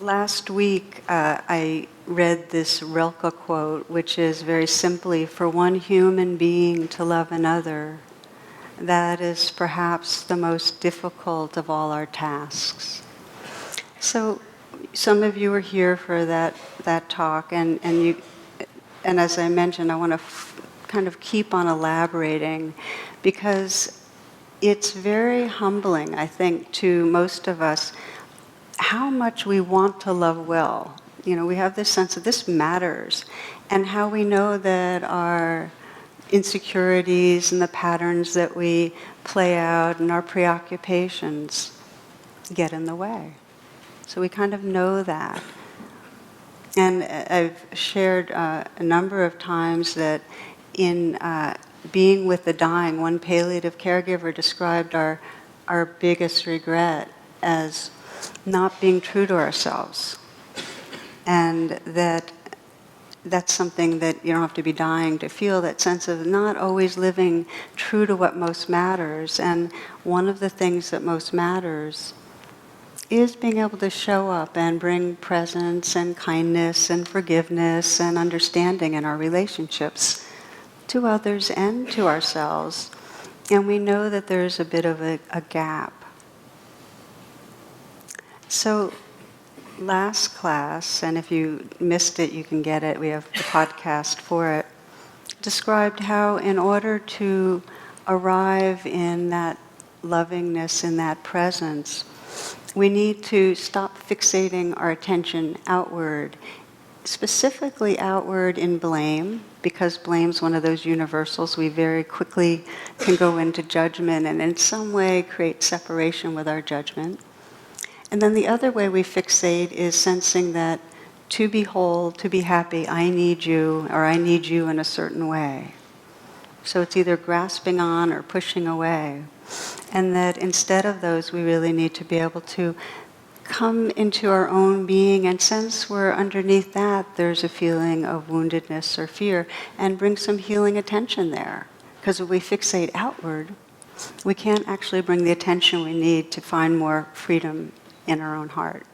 last week I read this Rilke quote, which is very simply, for one human being to love another, that is perhaps the most difficult of all our tasks. So some of you are here for that talk, and as I mentioned, I want to kind of keep on elaborating, because it's very humbling, I think, to most of us, how much we want to love well. You know, we have this sense that this matters, and how we know that our insecurities and the patterns that we play out and our preoccupations get in the way. So we kind of know that. And I've shared a number of times that in being with the dying, one palliative caregiver described our biggest regret as not being true to ourselves. And that's something that you don't have to be dying to feel, that sense of not always living true to what most matters. And one of the things that most matters is being able to show up and bring presence and kindness and forgiveness and understanding in our relationships to others and to ourselves. And we know that there's a bit of a gap. So last class, and if you missed it, you can get it, we have the podcast for it, described how in order to arrive in that lovingness, in that presence, we need to stop fixating our attention outward, specifically outward in blame, because blame's one of those universals. We very quickly can go into judgment and in some way create separation with our judgment. And then the other way we fixate is sensing that to be whole, to be happy, I need you, or I need you in a certain way. So it's either grasping on or pushing away. And that instead of those, we really need to be able to come into our own being and sense where underneath that there's a feeling of woundedness or fear, and bring some healing attention there. Because if we fixate outward, we can't actually bring the attention we need to find more freedom in our own heart.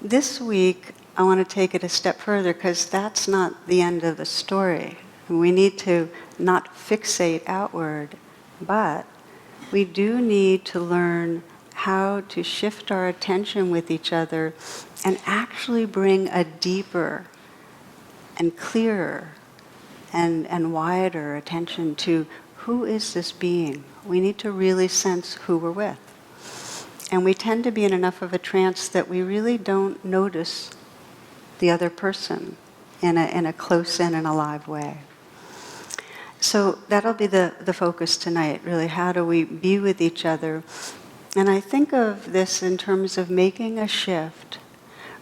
This week, I want to take it a step further, because that's not the end of the story. We need to not fixate outward, but we do need to learn how to shift our attention with each other and actually bring a deeper and clearer and wider attention to who is this being. We need to really sense who we're with. And we tend to be in enough of a trance that we really don't notice the other person in a close in and alive way. So that'll be the focus tonight, really. How do we be with each other? And I think of this in terms of making a shift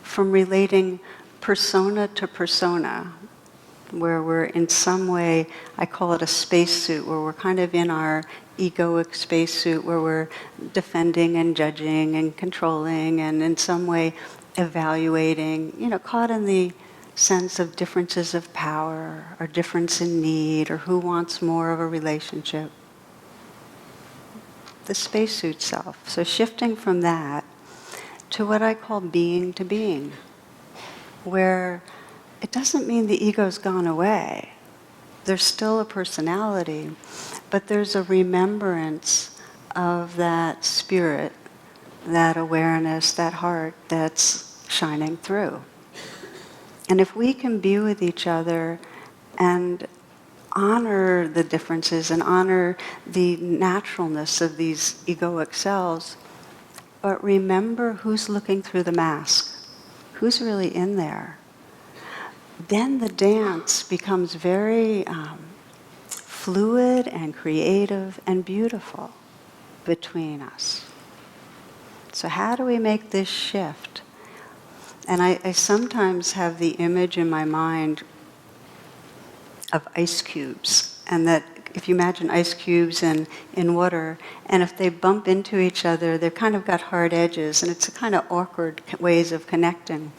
from relating persona to persona, where we're in some way, I call it a spacesuit, where we're kind of in our egoic spacesuit, where we're defending and judging and controlling and in some way evaluating, caught in the sense of differences of power or difference in need or who wants more of a relationship. The spacesuit self. So shifting from that to what I call being to being, where it doesn't mean the ego's gone away. There's still a personality, but there's a remembrance of that spirit, that awareness, that heart that's shining through. And if we can be with each other and honor the differences and honor the naturalness of these egoic selves, but remember who's looking through the mask, who's really in there, then the dance becomes very fluid and creative and beautiful between us. So how do we make this shift? And I sometimes have the image in my mind of ice cubes, and that if you imagine ice cubes in water, and if they bump into each other, they've kind of got hard edges, and it's a kind of awkward ways of connecting.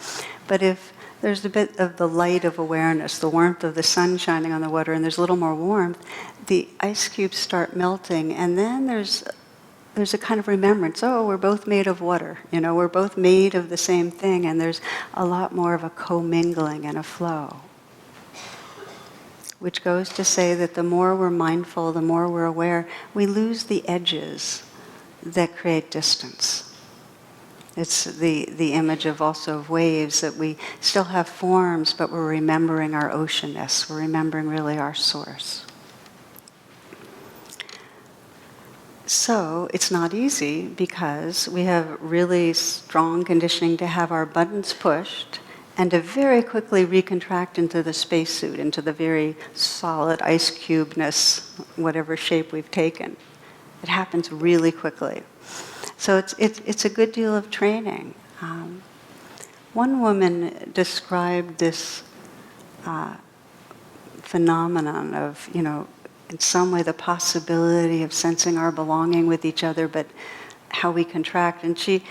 But if there's a bit of the light of awareness, the warmth of the sun shining on the water, and there's a little more warmth, the ice cubes start melting, and then there's there's a kind of remembrance, oh, we're both made of water, we're both made of the same thing, and there's a lot more of a commingling and a flow. Which goes to say that the more we're mindful, the more we're aware, we lose the edges that create distance. It's the image of also of waves, that we still have forms, but we're remembering our oceanness. We're remembering really our source. So it's not easy because we have really strong conditioning to have our buttons pushed and to very quickly recontract into the spacesuit, into the very solid ice cube-ness, whatever shape we've taken. It happens really quickly. So it's a good deal of training. One woman described this phenomenon of, in some way the possibility of sensing our belonging with each other, but how we contract. And she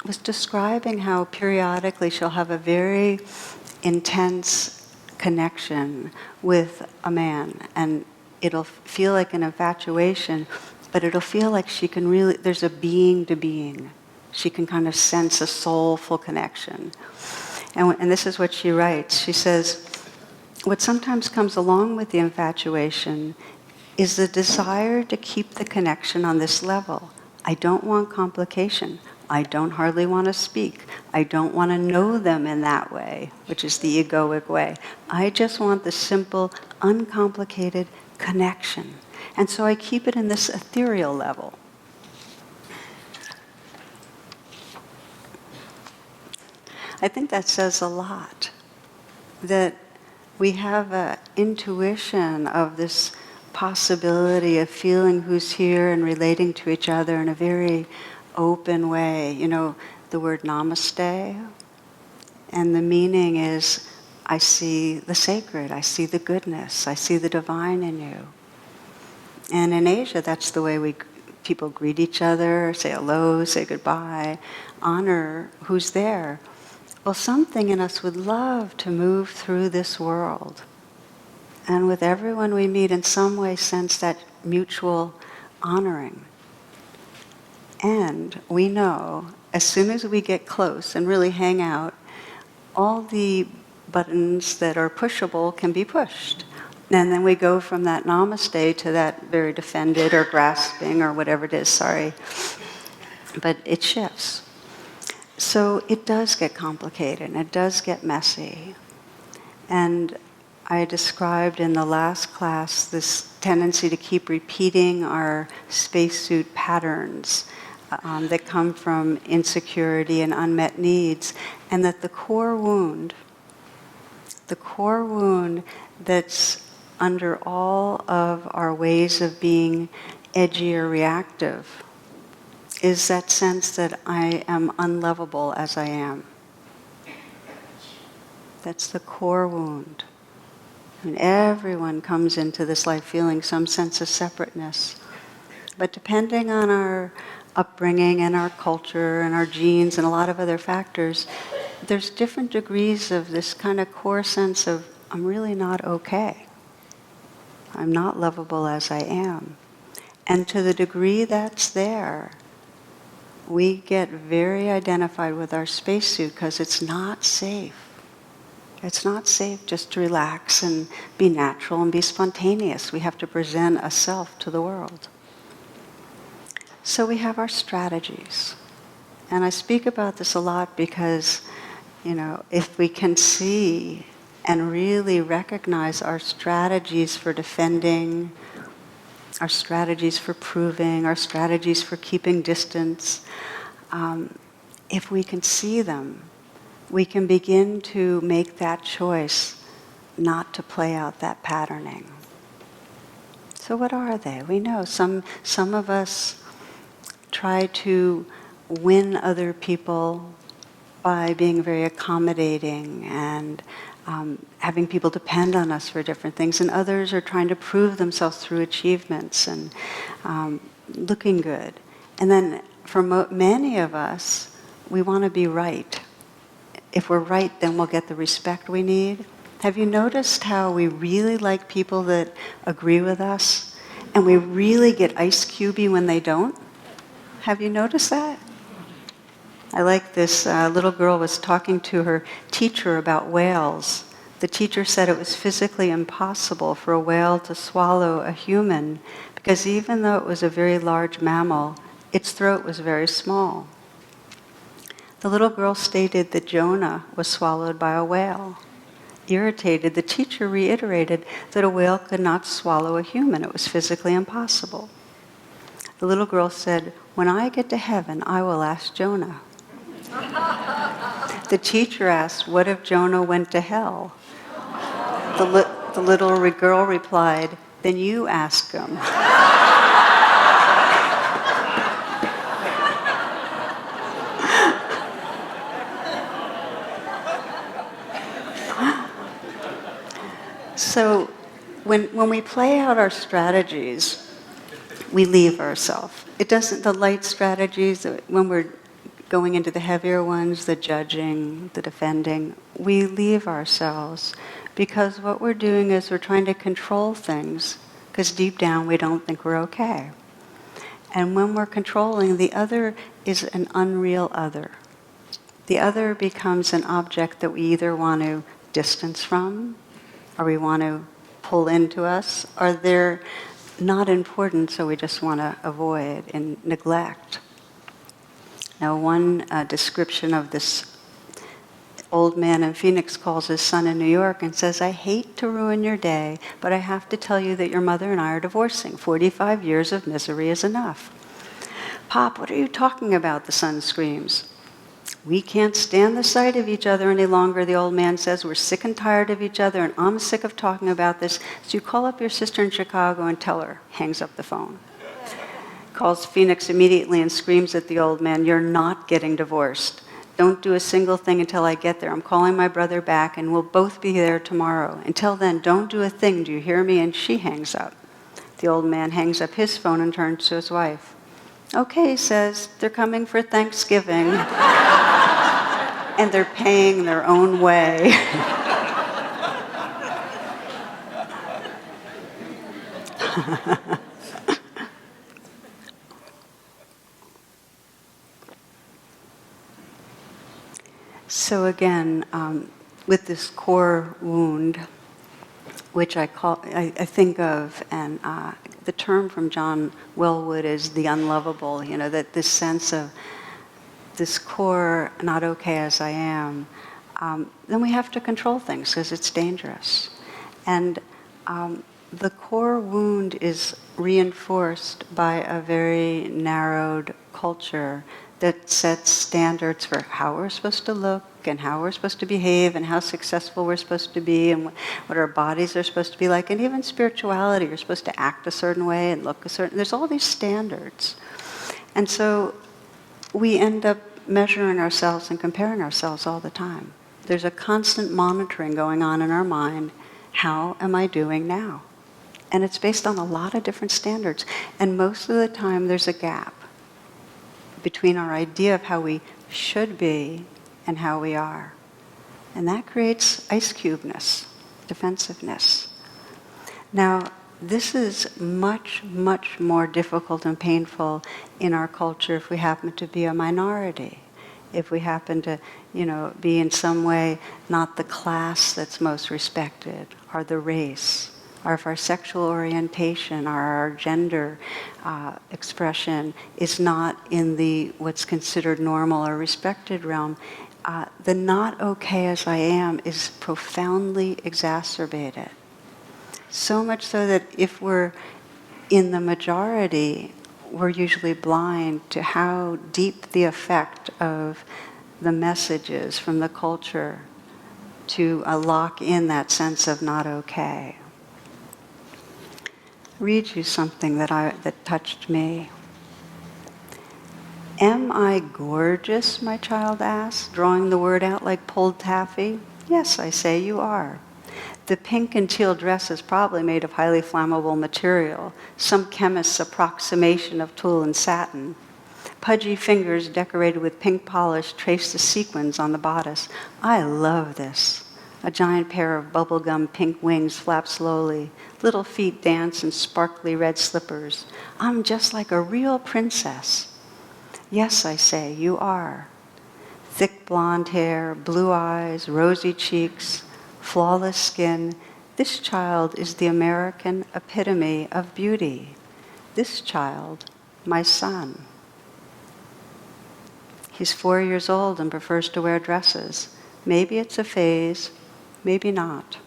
was describing how periodically she'll have a very intense connection with a man, and it'll feel like an infatuation, but it'll feel like she can really, there's a being to being. She can kind of sense a soulful connection. And this is what she writes. She says, what sometimes comes along with the infatuation is the desire to keep the connection on this level. I don't want complication. I don't hardly want to speak. I don't want to know them in that way, which is the egoic way. I just want the simple, uncomplicated connection. And so I keep it in this ethereal level. I think that says a lot. That we have an intuition of this possibility of feeling who's here and relating to each other in a very open way. The word namaste, and the meaning is, I see the sacred, I see the goodness, I see the divine in you. And in Asia, that's the way people greet each other, say hello, say goodbye, honor who's there. Well, something in us would love to move through this world, and with everyone we meet in some way sense that mutual honoring. And we know, as soon as we get close and really hang out, all the buttons that are pushable can be pushed. And then we go from that namaste to that very defended or grasping or whatever it is, sorry. But it shifts. So it does get complicated and it does get messy. And I described in the last class this tendency to keep repeating our spacesuit patterns that come from insecurity and unmet needs, and that the core wound that's under all of our ways of being edgy or reactive is that sense that I am unlovable as I am. That's the core wound. Everyone comes into this life feeling some sense of separateness. But depending on our upbringing and our culture and our genes and a lot of other factors, there's different degrees of this kind of core sense of, I'm really not okay. I'm not lovable as I am. And to the degree that's there, we get very identified with our spacesuit because it's not safe. It's not safe just to relax and be natural and be spontaneous. We have to present a self to the world. So we have our strategies. And I speak about this a lot because, if we can see and really recognize our strategies for defending, our strategies for proving, our strategies for keeping distance, if we can see them, we can begin to make that choice not to play out that patterning. So what are they? We know some of us try to win other people by being very accommodating and having people depend on us for different things, and others are trying to prove themselves through achievements and looking good. And then for many of us, we want to be right. If we're right, then we'll get the respect we need. Have you noticed how we really like people that agree with us? And we really get ice cubey when they don't. Have you noticed that? I like this little girl was talking to her teacher about whales. The teacher said it was physically impossible for a whale to swallow a human because even though it was a very large mammal, its throat was very small. The little girl stated that Jonah was swallowed by a whale. Irritated, the teacher reiterated that a whale could not swallow a human. It was physically impossible. The little girl said, "When I get to heaven, I will ask Jonah." The teacher asked, "What if Jonah went to hell?" The little girl replied, "Then you ask him." So when we play out our strategies, we leave ourselves. It doesn't, the light strategies, when we're going into the heavier ones, the judging, the defending, we leave ourselves because what we're doing is we're trying to control things because deep down we don't think we're okay. And when we're controlling, the other is an unreal other. The other becomes an object that we either want to distance from, or we want to pull into us, or they're not important, so we just want to avoid and neglect. Now, one description of this old man in Phoenix calls his son in New York and says, "I hate to ruin your day, but I have to tell you that your mother and I are divorcing. 45 years of misery is enough." "Pop, what are you talking about?" the son screams. "We can't stand the sight of each other any longer," the old man says. "We're sick and tired of each other, and I'm sick of talking about this. So you call up your sister in Chicago and tell her." Hangs up the phone. Calls Phoenix immediately and screams at the old man, "You're not getting divorced. Don't do a single thing until I get there. I'm calling my brother back, and we'll both be there tomorrow. Until then, don't do a thing. Do you hear me?" And she hangs up. The old man hangs up his phone and turns to his wife. "Okay," he says, "they're coming for Thanksgiving." And they're paying their own way. So again, with this core wound, which I think of, and the term from John Wellwood is the unlovable, that this sense of this core, not okay as I am, then we have to control things because it's dangerous. And the core wound is reinforced by a very narrowed culture that sets standards for how we're supposed to look and how we're supposed to behave and how successful we're supposed to be and what our bodies are supposed to be like. And even spirituality, you're supposed to act a certain way and look a certain... There's all these standards. And so we end up measuring ourselves and comparing ourselves all the time. There's a constant monitoring going on in our mind. How am I doing now? And it's based on a lot of different standards. And most of the time there's a gap between our idea of how we should be and how we are. And that creates ice cubeness, defensiveness. Now, this is much, much more difficult and painful in our culture if we happen to be a minority. If we happen to, be in some way not the class that's most respected, or the race, or if our sexual orientation or our gender expression is not in the what's considered normal or respected realm, the not okay as I am is profoundly exacerbated. So much so that if we're in the majority, we're usually blind to how deep the effect of the messages from the culture to lock in that sense of not okay. Read you something that touched me. "Am I gorgeous?" my child asked, drawing the word out like pulled taffy. "Yes," I say, "you are. The pink and teal dress is probably made of highly flammable material, some chemist's approximation of tulle and satin. Pudgy fingers decorated with pink polish trace the sequins on the bodice. I love this. A giant pair of bubblegum pink wings flap slowly. Little feet dance in sparkly red slippers. I'm just like a real princess. Yes, I say, you are. Thick blonde hair, blue eyes, rosy cheeks, flawless skin. This child is the American epitome of beauty. This child, my son. He's 4 years old and prefers to wear dresses. Maybe it's a phase, maybe not.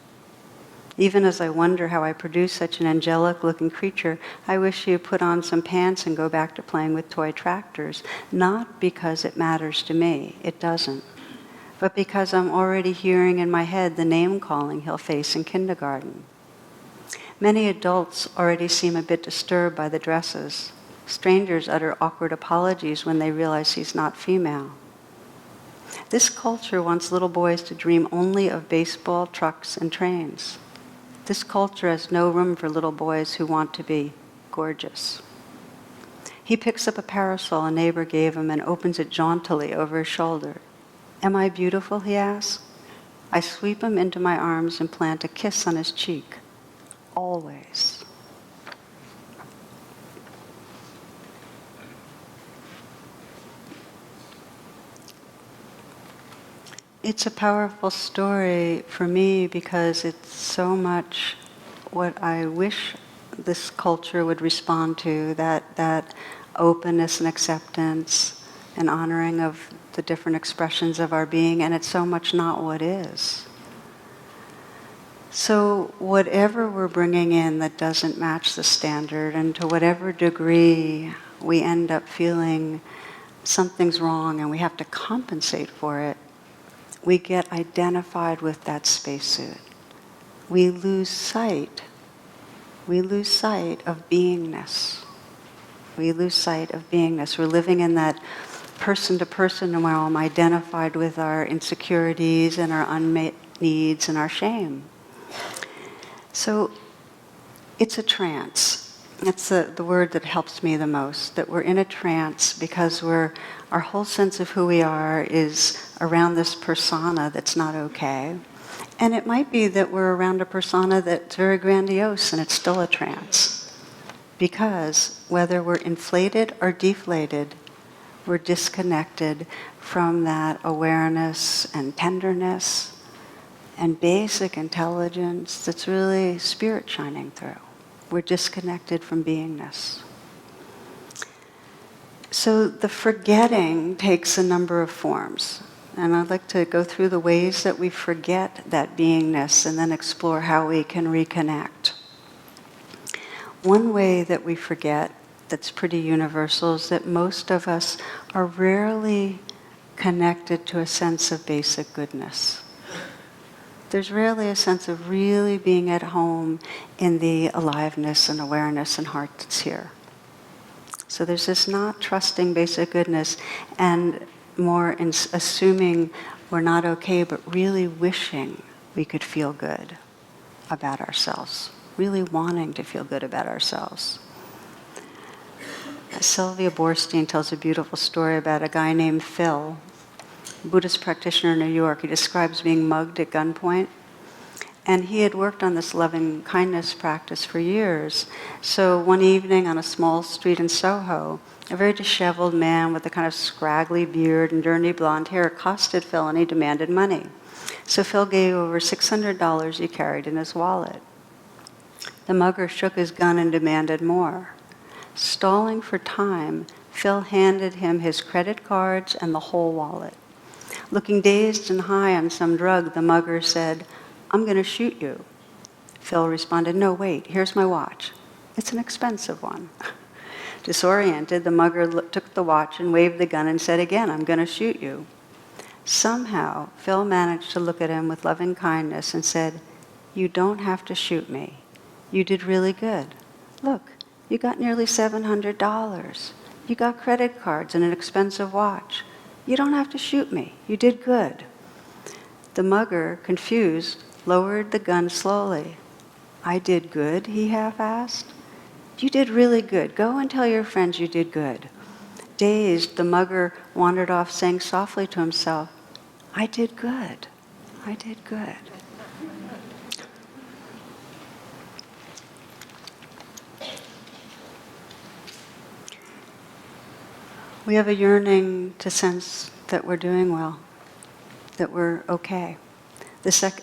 Even as I wonder how I produce such an angelic-looking creature, I wish he would put on some pants and go back to playing with toy tractors. Not because it matters to me, it doesn't, but because I'm already hearing in my head the name-calling he'll face in kindergarten. Many adults already seem a bit disturbed by the dresses. Strangers utter awkward apologies when they realize he's not female. This culture wants little boys to dream only of baseball, trucks, and trains. This culture has no room for little boys who want to be gorgeous. He picks up a parasol a neighbor gave him and opens it jauntily over his shoulder. Am I beautiful, he asks. I sweep him into my arms and plant a kiss on his cheek. Always. It's a powerful story for me because it's so much what I wish this culture would respond to, that openness and acceptance and honoring of the different expressions of our being, and it's so much not what is. So whatever we're bringing in that doesn't match the standard, and to whatever degree we end up feeling something's wrong and we have to compensate for it, we get identified with that spacesuit. We lose sight of beingness. We lose sight of beingness. We're living in that person-to-person realm, identified with our insecurities and our unmet needs and our shame. So it's a trance. That's the word that helps me the most, that we're in a trance because our whole sense of who we are is around this persona that's not okay. And it might be that we're around a persona that's very grandiose and it's still a trance. Because whether we're inflated or deflated, we're disconnected from that awareness and tenderness and basic intelligence that's really spirit shining through. We're disconnected from beingness. So the forgetting takes a number of forms. And I'd like to go through the ways that we forget that beingness and then explore how we can reconnect. One way that we forget that's pretty universal is that most of us are rarely connected to a sense of basic goodness. There's rarely a sense of really being at home in the aliveness and awareness and heart that's here. So there's this not trusting basic goodness and more in assuming we're not okay, but really wishing we could feel good about ourselves, really wanting to feel good about ourselves. Sylvia Boorstein tells a beautiful story about a guy named Phil, Buddhist practitioner in New York. He describes being mugged at gunpoint. And he had worked on this loving kindness practice for years. So one evening on a small street in Soho, a very disheveled man with a kind of scraggly beard and dirty blonde hair accosted Phil and he demanded money. So Phil gave over $600 he carried in his wallet. The mugger shook his gun and demanded more. Stalling for time, Phil handed him his credit cards and the whole wallet. Looking dazed and high on some drug, the mugger said, "I'm going to shoot you." Phil responded, "No, wait, here's my watch. It's an expensive one." Disoriented, the mugger took the watch and waved the gun and said again, "I'm going to shoot you." Somehow, Phil managed to look at him with loving kindness and said, "You don't have to shoot me. You did really good. Look, you got nearly $700. You got credit cards and an expensive watch. You don't have to shoot me. You did good." The mugger, confused, lowered the gun slowly. "I did good?" he half asked. "You did really good. Go and tell your friends you did good." Dazed, the mugger wandered off saying softly to himself, "I did good. I did good." We have a yearning to sense that we're doing well, that we're okay.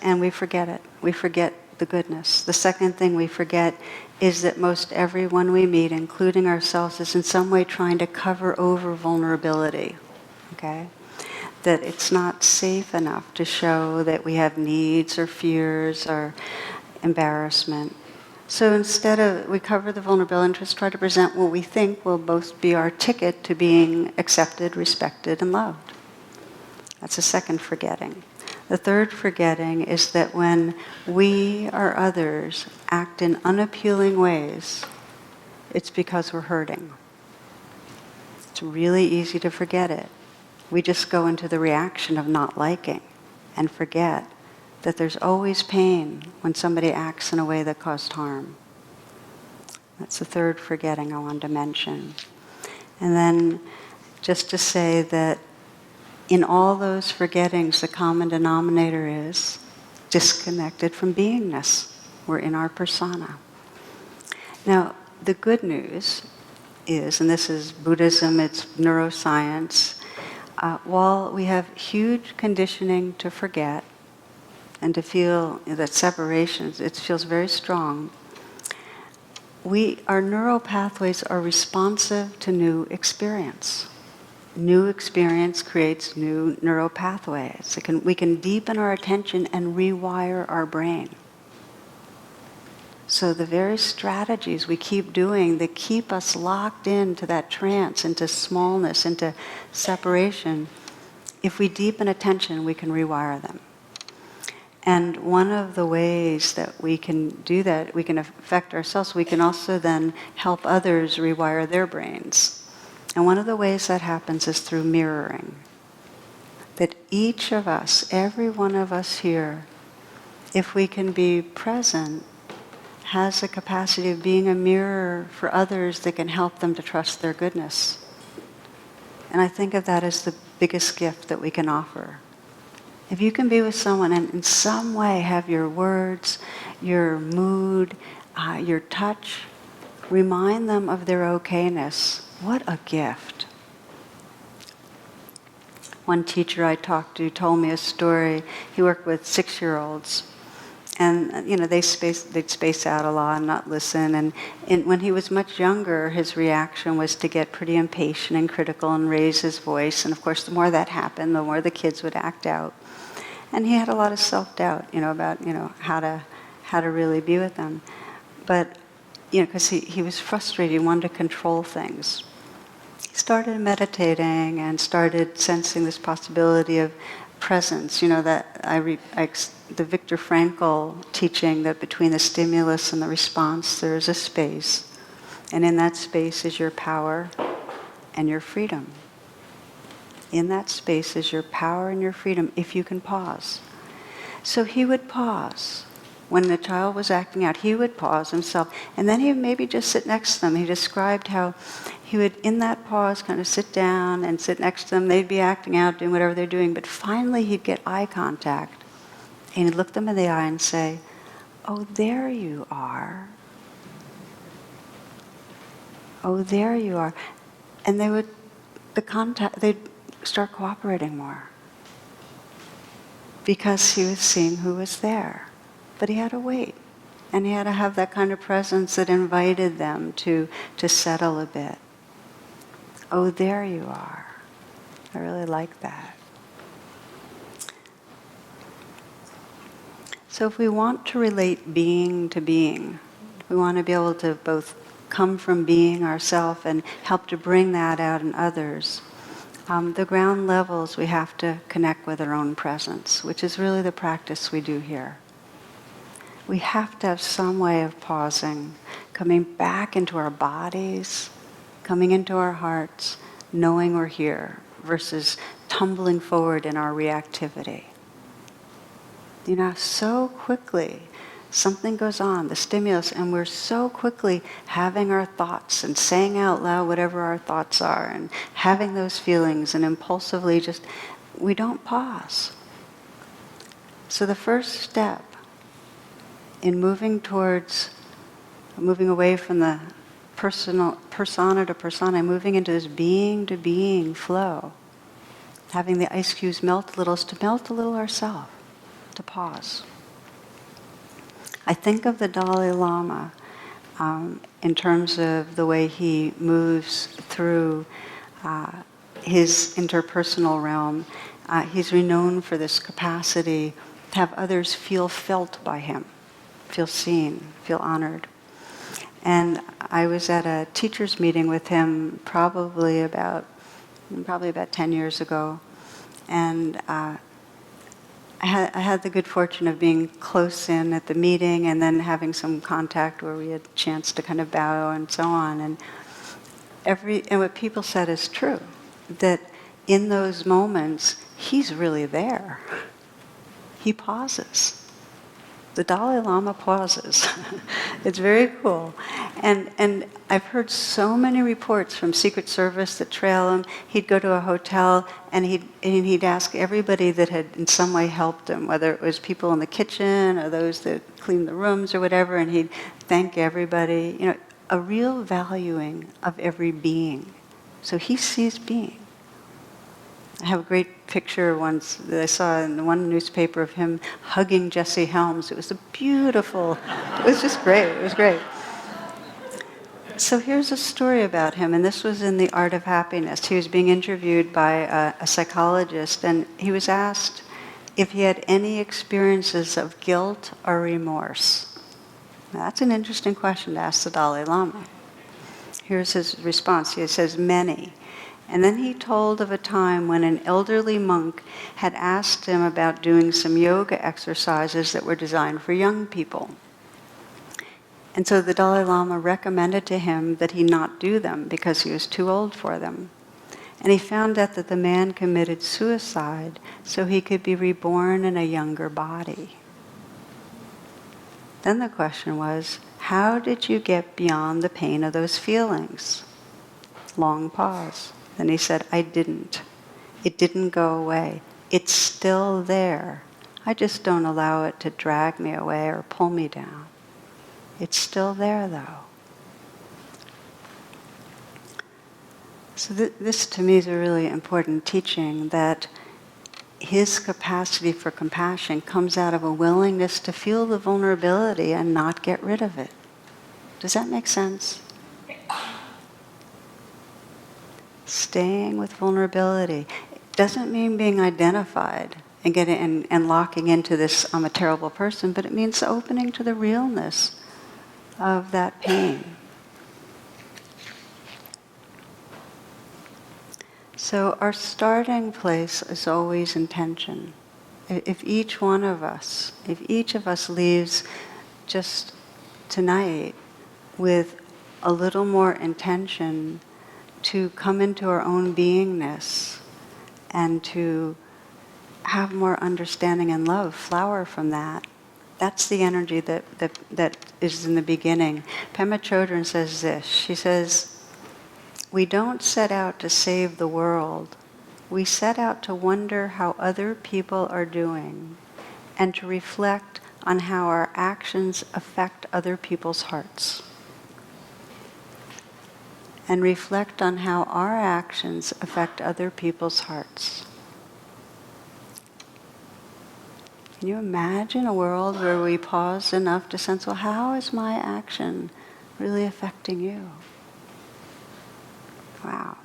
And we forget it. We forget the goodness. The second thing we forget is that most everyone we meet, including ourselves, is in some way trying to cover over vulnerability. Okay? That it's not safe enough to show that we have needs or fears or embarrassment. So instead of, we cover the vulnerability and just try to present what we think will both be our ticket to being accepted, respected, and loved. That's a second forgetting. The third forgetting is that when we or others act in unappealing ways, it's because we're hurting. It's really easy to forget it. We just go into the reaction of not liking and forget that there's always pain when somebody acts in a way that caused harm. That's the third forgetting I wanted to mention. And then just to say that in all those forgettings, the common denominator is disconnected from beingness. We're in our persona. Now, the good news is, and this is Buddhism, it's neuroscience, while we have huge conditioning to forget and to feel that separation, it feels very strong, our neural pathways are responsive to new experience. New experience creates new neural pathways. We can deepen our attention and rewire our brain. So the very strategies we keep doing that keep us locked into that trance, into smallness, into separation, if we deepen attention, we can rewire them. And one of the ways that we can do that, we can affect ourselves, we can also then help others rewire their brains. And one of the ways that happens is through mirroring. That each of us, every one of us here, if we can be present, has the capacity of being a mirror for others that can help them to trust their goodness. And I think of that as the biggest gift that we can offer. If you can be with someone and in some way have your words, your mood, your touch, remind them of their okayness, what a gift. One teacher I talked to told me a story. He worked with 6-year-olds. And they'd space out a lot and not listen. And when he was much younger, his reaction was to get pretty impatient and critical and raise his voice. And of course, the more that happened, the more the kids would act out. And he had a lot of self-doubt, about how to really be with them. But because he was frustrated, he wanted to control things. He started meditating and started sensing this possibility of presence. That the Viktor Frankl teaching that between the stimulus and the response there is a space, and in that space is your power and your freedom. In that space is your power and your freedom if you can pause. So he would pause. When the child was acting out, he would pause himself, and then he would maybe just sit next to them. He described how he would, in that pause, kind of sit down and sit next to them. They'd be acting out, doing whatever they're doing, but finally he'd get eye contact, and he'd look them in the eye and say, "Oh, there you are. Oh, there you are." And they'd start cooperating more because he was seeing who was there. But he had to wait, and he had to have that kind of presence that invited them to settle a bit. Oh, there you are. I really like that. So if we want to relate being to being, we want to be able to both come from being ourselves and help to bring that out in others. The ground levels, we have to connect with our own presence, which is really the practice we do here. We have to have some way of pausing, coming back into our bodies, coming into our hearts, knowing we're here, versus tumbling forward in our reactivity. So quickly, something goes on, the stimulus, and we're so quickly having our thoughts and saying out loud whatever our thoughts are and having those feelings and impulsively we don't pause. So the first step in moving away from the persona to persona, moving into this being to being flow. Having the ice cubes melt a little is to melt a little ourselves, to pause. I think of the Dalai Lama in terms of the way he moves through his interpersonal realm. He's renowned for this capacity to have others feel felt by him, feel seen, feel honored. And I was at a teacher's meeting with him probably about 10 years ago. And I had the good fortune of being close in at the meeting and then having some contact where we had a chance to kind of bow and so on. And what people said is true, that in those moments, he's really there. He pauses. The Dalai Lama pauses. It's very cool. And I've heard so many reports from Secret Service that trail him. He'd go to a hotel and he'd ask everybody that had in some way helped him, whether it was people in the kitchen or those that cleaned the rooms or whatever, and he'd thank everybody. You know, a real valuing of every being. So he sees being. I have a great picture once that I saw in one newspaper of him hugging Jesse Helms. It was it was just great. It was great. So here's a story about him, and this was in The Art of Happiness. He was being interviewed by a psychologist, and he was asked if he had any experiences of guilt or remorse. Now, that's an interesting question to ask the Dalai Lama. Here's his response. He says, many. And then he told of a time when an elderly monk had asked him about doing some yoga exercises that were designed for young people. And so the Dalai Lama recommended to him that he not do them because he was too old for them. And he found out that the man committed suicide so he could be reborn in a younger body. Then the question was, how did you get beyond the pain of those feelings? Long pause. Then he said, I didn't. It didn't go away. It's still there. I just don't allow it to drag me away or pull me down. It's still there, though. So this, to me, is a really important teaching, that his capacity for compassion comes out of a willingness to feel the vulnerability and not get rid of it. Does that make sense? Staying with vulnerability. It doesn't mean being identified and locking into this, I'm a terrible person, but it means opening to the realness of that pain. So our starting place is always intention. If each of us leaves just tonight with a little more intention to come into our own beingness and to have more understanding and love flower from that. That's the energy that is in the beginning. Pema Chodron says this. She says, we don't set out to save the world. We set out to wonder how other people are doing and to reflect on how our actions affect other people's hearts. And reflect on how our actions affect other people's hearts. Can you imagine a world where we pause enough to sense, well, how is my action really affecting you? Wow.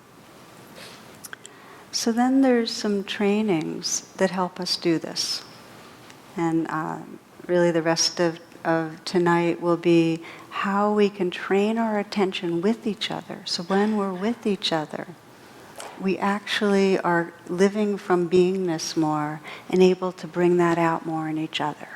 So then there's some trainings that help us do this. And really the rest of tonight will be how we can train our attention with each other. So when we're with each other, we actually are living from beingness more and able to bring that out more in each other.